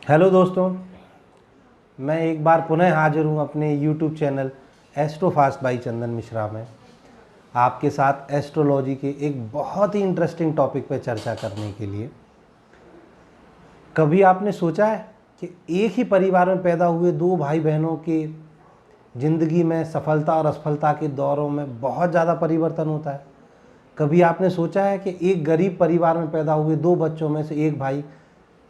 Hello दोस्तों, मैं एक बार पुनः हाजिर हूँ अपने YouTube channel Astro Fast by Chandan Mishra में आपके साथ एस्ट्रोलॉजी के एक बहुत ही इंटरेस्टिंग टॉपिक पर चर्चा करने के लिए। कभी आपने सोचा है कि एक ही परिवार में पैदा हुए दो भाई बहनों के ज़िंदगी में सफलता और असफलता के दौरों में बहुत ज़्यादा परिवर्तन होता है? कभी आपने सोचा है कि एक गरीब परिवार में पैदा हुए दो बच्चों में से एक भाई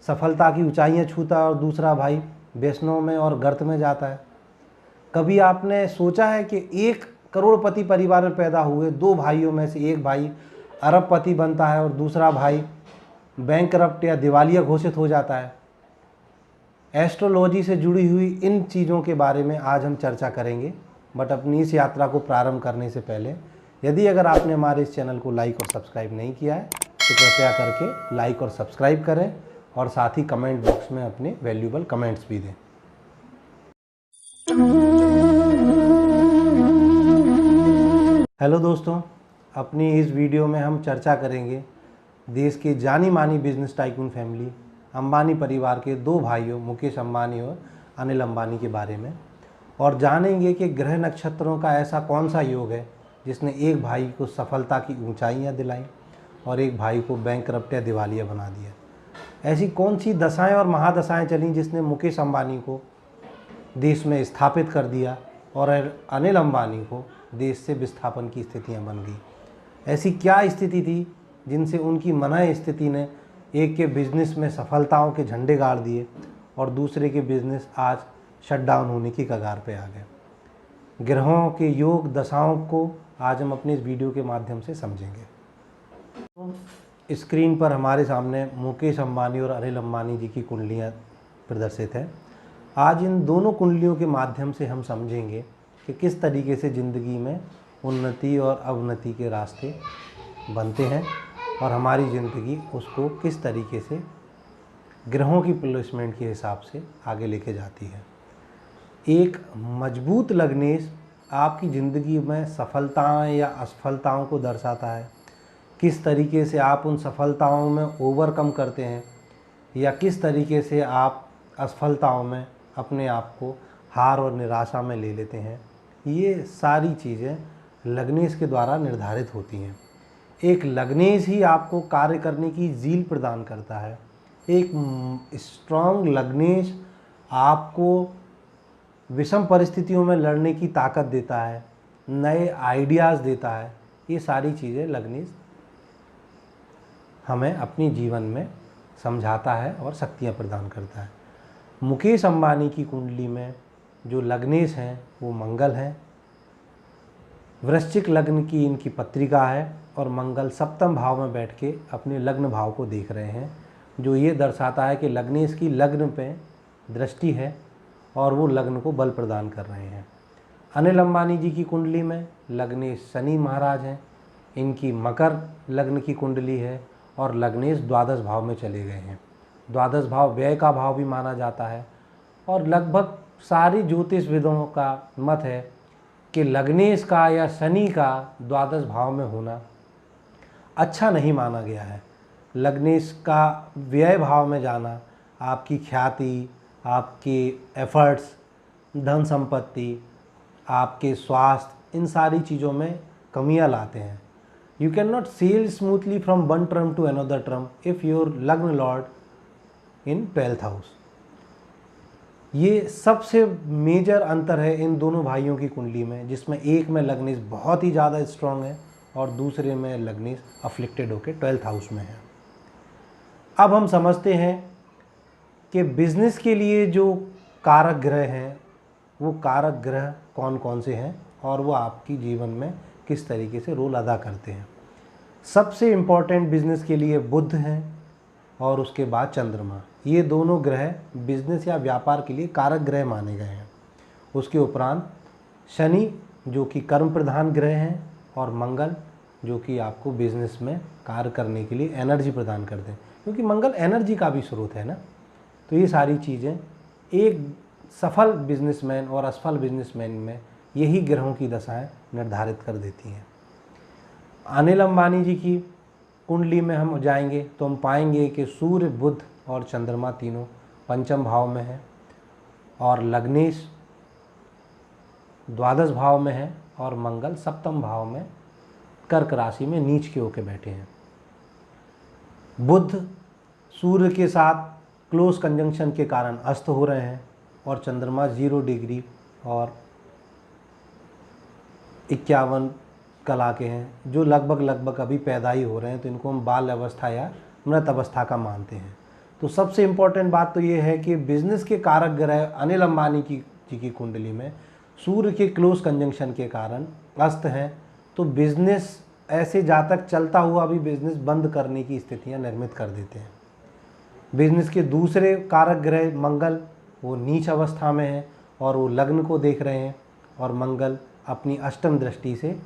सफलता की ऊंचाइयां छूता है और दूसरा भाई वैष्णव में और गर्त में जाता है? कभी आपने सोचा है कि एक करोड़पति परिवार में पैदा हुए दो भाइयों में से एक भाई अरबपति बनता है और दूसरा भाई बैंकरप्ट या दिवालिया घोषित हो जाता है? एस्ट्रोलॉजी से जुड़ी हुई इन चीज़ों के बारे में आज हम चर्चा करेंगे। बट अपनी इस यात्रा को प्रारंभ करने से पहले अगर आपने हमारे इस चैनल को लाइक और सब्सक्राइब नहीं किया है तो कृपया करके लाइक और सब्सक्राइब करें और साथ ही कमेंट बॉक्स में अपने वैल्यूएबल कमेंट्स भी दें। हेलो दोस्तों, अपनी इस वीडियो में हम चर्चा करेंगे देश के जानी मानी बिजनेस टाइकून फैमिली अंबानी परिवार के दो भाइयों मुकेश अंबानी और अनिल अंबानी के बारे में, और जानेंगे कि ग्रह नक्षत्रों का ऐसा कौन सा योग है जिसने एक भाई को सफलता की ऊंचाइयां दिलाई और एक भाई को बैंकरप्ट या दिवालिया बना दिया। ऐसी कौन सी दशाएं और महादशाएं चलीं जिसने मुकेश अंबानी को देश में स्थापित कर दिया और अनिल अंबानी को देश से विस्थापन की स्थितियां बन गई? ऐसी क्या स्थिति थी जिनसे उनकी मनः स्थिति ने एक के बिजनेस में सफलताओं के झंडे गाड़ दिए और दूसरे के बिजनेस आज शटडाउन होने की कगार पे आ गए? ग्रहों के योग दशाओं को आज हम अपने इस वीडियो के माध्यम से समझेंगे। स्क्रीन पर हमारे सामने मुकेश अंबानी और अनिल अंबानी जी की कुंडलियाँ प्रदर्शित हैं। आज इन दोनों कुंडलियों के माध्यम से हम समझेंगे कि किस तरीके से ज़िंदगी में उन्नति और अवनति के रास्ते बनते हैं और हमारी ज़िंदगी उसको किस तरीके से ग्रहों की प्लेसमेंट के हिसाब से आगे लेके जाती है। एक मजबूत लग्नेश आपकी ज़िंदगी में सफलताएं या असफलताओं को दर्शाता है। किस तरीके से आप उन सफलताओं में ओवरकम करते हैं या किस तरीके से आप असफलताओं में अपने आप को हार और निराशा में ले लेते हैं, ये सारी चीज़ें लग्नेश के द्वारा निर्धारित होती हैं। एक लग्नेश ही आपको कार्य करने की ज़ील प्रदान करता है। एक स्ट्रॉन्ग लग्नेश आपको विषम परिस्थितियों में लड़ने की ताकत देता है, नए आइडियाज़ देता है। ये सारी चीज़ें लग्नेश हमें अपनी जीवन में समझाता है और शक्तियाँ प्रदान करता है। मुकेश अंबानी की कुंडली में जो लग्नेश हैं वो मंगल हैं। वृश्चिक लग्न की इनकी पत्रिका है और मंगल सप्तम भाव में बैठ के अपने लग्न भाव को देख रहे हैं, जो ये दर्शाता है कि लग्नेश की लग्न पे दृष्टि है और वो लग्न को बल प्रदान कर रहे हैं। अनिल अंबानी जी की कुंडली में लग्नेश शनि महाराज हैं। इनकी मकर लग्न की कुंडली है और लग्नेश द्वादश भाव में चले गए हैं। द्वादश भाव व्यय का भाव भी माना जाता है और लगभग सारी ज्योतिषविदों का मत है कि लग्नेश का या शनि का द्वादश भाव में होना अच्छा नहीं माना गया है। लग्नेश का व्यय भाव में जाना आपकी ख्याति, आपके एफर्ट्स, धन संपत्ति, आपके स्वास्थ्य, इन सारी चीज़ों में कमियां लाते हैं। You cannot sail smoothly from one term to another term if your लग्न लॉर्ड इन 12th हाउस। ये सबसे मेजर अंतर है इन दोनों भाइयों की कुंडली में, जिसमें एक में लग्नेश बहुत ही ज़्यादा स्ट्रांग है और दूसरे में लग्नेश अफ्लिक्टेड होकर 12th हाउस में है। अब हम समझते हैं कि बिजनेस के लिए जो कारक ग्रह हैं वो कारक ग्रह कौन कौन से हैं और वो आपकी जीवन में किस तरीके से रोल अदा करते हैं। सबसे इम्पॉर्टेंट बिजनेस के लिए बुध हैं और उसके बाद चंद्रमा। ये दोनों ग्रह बिजनेस या व्यापार के लिए कारक ग्रह माने गए हैं। उसके उपरांत शनि जो कि कर्म प्रधान ग्रह हैं और मंगल जो कि आपको बिजनेस में कार्य करने के लिए एनर्जी प्रदान करते हैं, क्योंकि मंगल एनर्जी का भी स्रोत है ना। तो ये सारी चीज़ें एक सफल बिजनेसमैन और असफल बिजनेसमैन में यही ग्रहों की दशाएं निर्धारित कर देती हैं। अनिल अंबानी जी की कुंडली में हम जाएंगे तो हम पाएंगे कि सूर्य, बुध और चंद्रमा तीनों पंचम भाव में है और लग्नेश द्वादश भाव में है और मंगल सप्तम भाव में कर्क राशि में नीच के होके बैठे हैं। बुध सूर्य के साथ क्लोज कंजंक्शन के कारण अस्त हो रहे हैं और चंद्रमा 0 डिग्री और 51 कला के हैं, जो लगभग अभी पैदा ही हो रहे हैं, तो इनको हम बाल अवस्था या मृत अवस्था का मानते हैं। तो सबसे इम्पोर्टेंट बात तो ये है कि बिजनेस के कारक ग्रह अनिल अंबानी जी की कुंडली में सूर्य के क्लोज कंजंक्शन के कारण अस्त हैं, तो बिजनेस ऐसे जातक चलता हुआ भी बिजनेस बंद करने की स्थितियां निर्मित कर देते हैं। बिजनेस के दूसरे कारक ग्रह मंगल वो नीच अवस्था में है और वो लग्न को देख रहे हैं और मंगल अपनी अष्टम दृष्टि से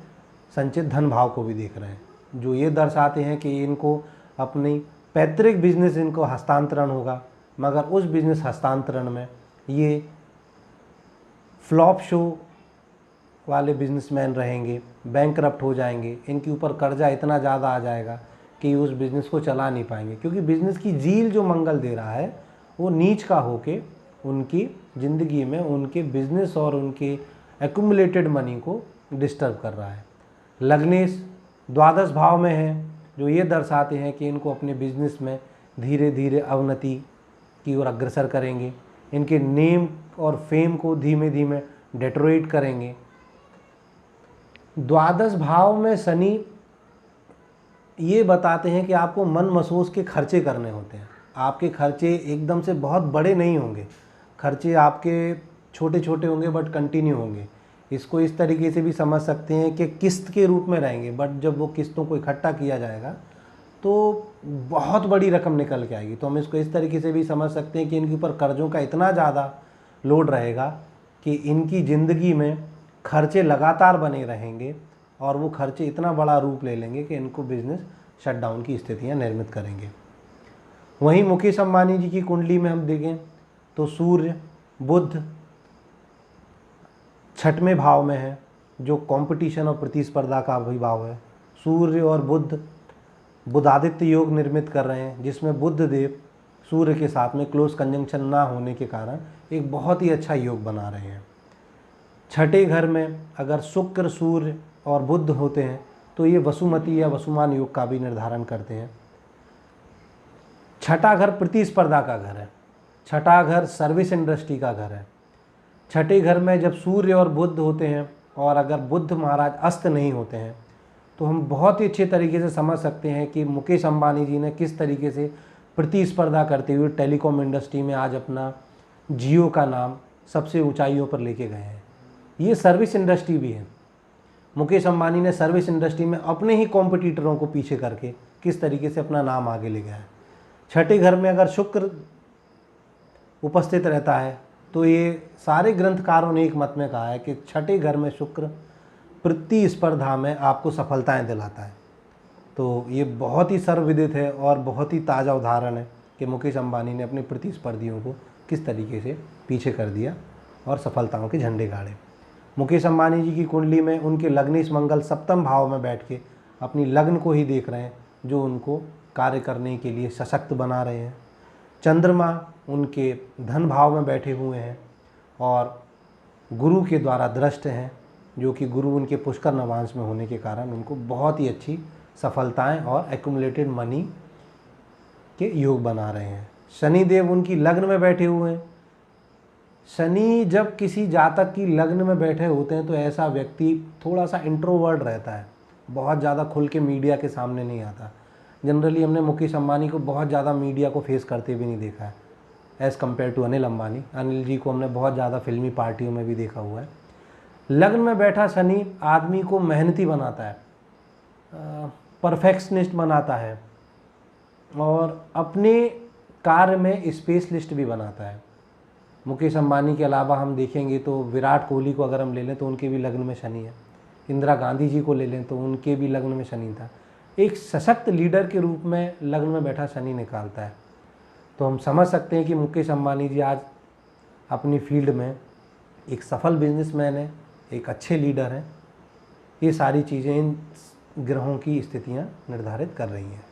संचित धन भाव को भी देख रहे हैं, जो ये दर्शाते हैं कि इनको अपनी पैतृक बिजनेस इनको हस्तांतरण होगा, मगर उस बिजनेस हस्तांतरण में ये फ्लॉप शो वाले बिजनेसमैन रहेंगे, बैंकरप्ट हो जाएंगे, इनके ऊपर कर्जा इतना ज़्यादा आ जाएगा कि उस बिज़नेस को चला नहीं पाएंगे, क्योंकि बिज़नेस की झील जो मंगल दे रहा है वो नीच का होके उनकी ज़िंदगी में उनके बिज़नेस और उनके एक्यूमुलेटेड मनी को डिस्टर्ब कर रहा है। लग्नेश द्वादश भाव में है, जो ये दर्शाते हैं कि इनको अपने बिज़नेस में धीरे धीरे अवनति की ओर अग्रसर करेंगे, इनके नेम और फेम को धीमे धीमे डेट्रोइट करेंगे। द्वादश भाव में शनि ये बताते हैं कि आपको मन मसोस के खर्चे करने होते हैं। आपके खर्चे एकदम से बहुत बड़े नहीं होंगे, खर्चे आपके छोटे छोटे होंगे बट कंटिन्यू होंगे। इसको इस तरीके से भी समझ सकते हैं कि किस्त के रूप में रहेंगे, बट जब वो किस्तों को इकट्ठा किया जाएगा तो बहुत बड़ी रकम निकल के आएगी। तो हम इसको इस तरीके से भी समझ सकते हैं कि इनके ऊपर कर्ज़ों का इतना ज़्यादा लोड रहेगा कि इनकी ज़िंदगी में खर्चे लगातार बने रहेंगे और वो खर्चे इतना बड़ा रूप ले लेंगे कि इनको बिजनेस शटडाउन की स्थितियां निर्मित करेंगे। वहीं मुकेश अंबानी जी की कुंडली में हम देखें तो सूर्य बुध छठवें भाव में है, जो कंपटीशन और प्रतिस्पर्धा का अभिभाव है। सूर्य और बुधादित्य योग निर्मित कर रहे हैं, जिसमें बुध देव सूर्य के साथ में क्लोज कंजंक्शन ना होने के कारण एक बहुत ही अच्छा योग बना रहे हैं। छठे घर में अगर शुक्र सूर्य और बुध होते हैं तो ये वसुमती या वसुमान योग का भी निर्धारण करते हैं। छठा घर प्रतिस्पर्धा का घर है, छठा घर सर्विस इंडस्ट्री का घर है। छठे घर में जब सूर्य और बुध होते हैं और अगर बुध महाराज अस्त नहीं होते हैं तो हम बहुत ही अच्छे तरीके से समझ सकते हैं कि मुकेश अंबानी जी ने किस तरीके से प्रतिस्पर्धा करते हुए टेलीकॉम इंडस्ट्री में आज अपना जियो का नाम सबसे ऊंचाइयों पर लेके गए हैं। ये सर्विस इंडस्ट्री भी है। मुकेश अंबानी ने सर्विस इंडस्ट्री में अपने ही कॉम्पिटिटरों को पीछे करके किस तरीके से अपना नाम आगे ले गया है। छठे घर में अगर शुक्र उपस्थित रहता है तो ये सारे ग्रंथकारों ने एक मत में कहा है कि छठे घर में शुक्र प्रतिस्पर्धा में आपको सफलताएं दिलाता है। तो ये बहुत ही सर्वविदित है और बहुत ही ताज़ा उदाहरण है कि मुकेश अंबानी ने अपने प्रतिस्पर्धियों को किस तरीके से पीछे कर दिया और सफलताओं के झंडे गाड़े। मुकेश अंबानी जी की कुंडली में उनके लग्नेश मंगल सप्तम भाव में बैठ के अपनी लग्न को ही देख रहे हैं, जो उनको कार्य करने के लिए सशक्त बना रहे हैं। चंद्रमा उनके धन भाव में बैठे हुए हैं और गुरु के द्वारा दृष्ट हैं, जो कि गुरु उनके पुष्कर नवांश में होने के कारण उनको बहुत ही अच्छी सफलताएं और एक्यूमुलेटेड मनी के योग बना रहे हैं। शनिदेव उनकी लग्न में बैठे हुए हैं। शनि जब किसी जातक की लग्न में बैठे होते हैं तो ऐसा व्यक्ति थोड़ा सा इंट्रोवर्ट रहता है, बहुत ज़्यादा खुल के मीडिया के सामने नहीं आता। जनरली हमने मुकेश अंबानी को बहुत ज़्यादा मीडिया को फेस करते भी नहीं देखा है as compare to Anil Ambani. Anil ji को हमने बहुत ज़्यादा फिल्मी पार्टियों में भी देखा हुआ है। लग्न में बैठा शनि आदमी को मेहनती बनाता है, परफेक्शनिस्ट बनाता है और अपने कार्य में स्पेशलिस्ट भी बनाता है। मुकेश अंबानी के अलावा हम देखेंगे तो विराट कोहली को अगर हम ले लें तो उनके भी लग्न में शनि है। इंदिरा गांधी जी को ले लें तो उनके भी लग्न में शनि था। एक सशक्त लीडर के रूप में लग्न में बैठा शनि निकालता है। तो हम समझ सकते हैं कि मुकेश अंबानी जी आज अपनी फील्ड में एक सफल बिजनेसमैन है, एक अच्छे लीडर हैं। ये सारी चीज़ें इन ग्रहों की स्थितियाँ निर्धारित कर रही हैं।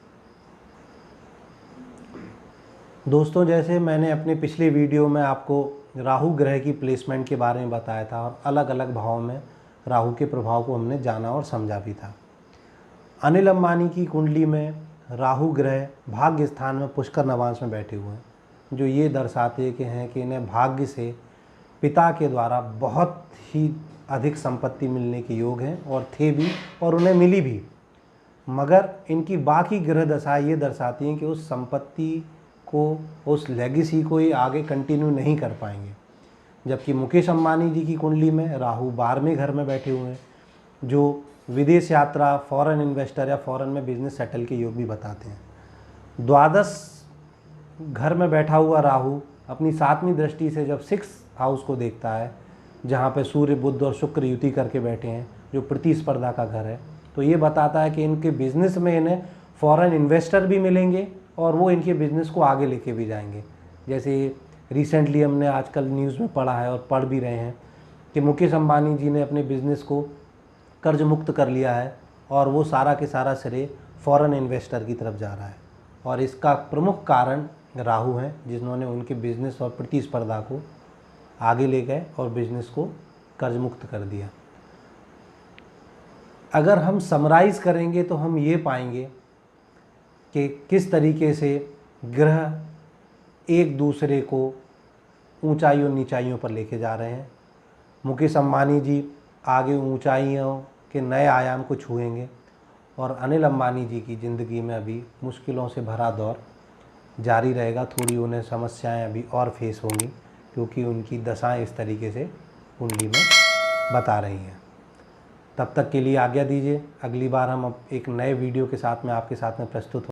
दोस्तों, जैसे मैंने अपने पिछले वीडियो में आपको राहु ग्रह की प्लेसमेंट के बारे में बताया था और अलग अलग भावों में राहु के प्रभाव को हमने जाना और समझा भी था। अनिल अंबानी की कुंडली में राहु ग्रह भाग्य स्थान में पुष्कर नवांश में बैठे हुए हैं, जो ये दर्शाते हैं कि इन्हें भाग्य से पिता के द्वारा बहुत ही अधिक संपत्ति मिलने के योग हैं और थे भी और उन्हें मिली भी। मगर इनकी बाकी ग्रह दशा ये दर्शाती हैं कि उस संपत्ति को, उस लेगेसी को ये आगे कंटिन्यू नहीं कर पाएंगे। जबकि मुकेश अंबानी जी की कुंडली में राहु 12वें घर में बैठे हुए हैं, जो विदेश यात्रा, फॉरेन इन्वेस्टर या फॉरेन में बिजनेस सेटल के योग भी बताते हैं। 12 घर में बैठा हुआ राहु अपनी 7वीं दृष्टि से जब 6 हाउस को देखता है, जहाँ पे सूर्य, बुध और शुक्र युति करके बैठे हैं, जो प्रतिस्पर्धा का घर है, तो ये बताता है कि इनके बिजनेस में इन्हें फॉरेन इन्वेस्टर भी मिलेंगे और वो इनके बिजनेस को आगे लेके भी जाएंगे। जैसे रिसेंटली हमने आजकल न्यूज़ में पढ़ा है और पढ़ भी रहे हैं कि मुकेश अंबानी जी ने अपने बिजनेस को कर्ज मुक्त कर लिया है और वो सारा के सारा श्रेय फॉरेन इन्वेस्टर की तरफ जा रहा है। और इसका प्रमुख कारण राहु हैं, जिन्होंने उनके बिजनेस और प्रतिस्पर्धा को आगे ले गए और बिजनेस को कर्ज मुक्त कर दिया। अगर हम समराइज़ करेंगे तो हम ये पाएंगे कि किस तरीके से ग्रह एक दूसरे को ऊंचाइयों नीचाइयों पर लेके जा रहे हैं। मुकेश अंबानी जी आगे ऊंचाइयों के नए आयाम को छुएंगे और अनिल अंबानी जी की ज़िंदगी में अभी मुश्किलों से भरा दौर जारी रहेगा। थोड़ी उन्हें समस्याएं अभी और फेस होंगी, क्योंकि उनकी दशाएं इस तरीके से कुंडली में बता रही हैं। तब तक के लिए आज्ञा दीजिए। अगली बार हम एक नए वीडियो के साथ में आपके साथ में प्रस्तुत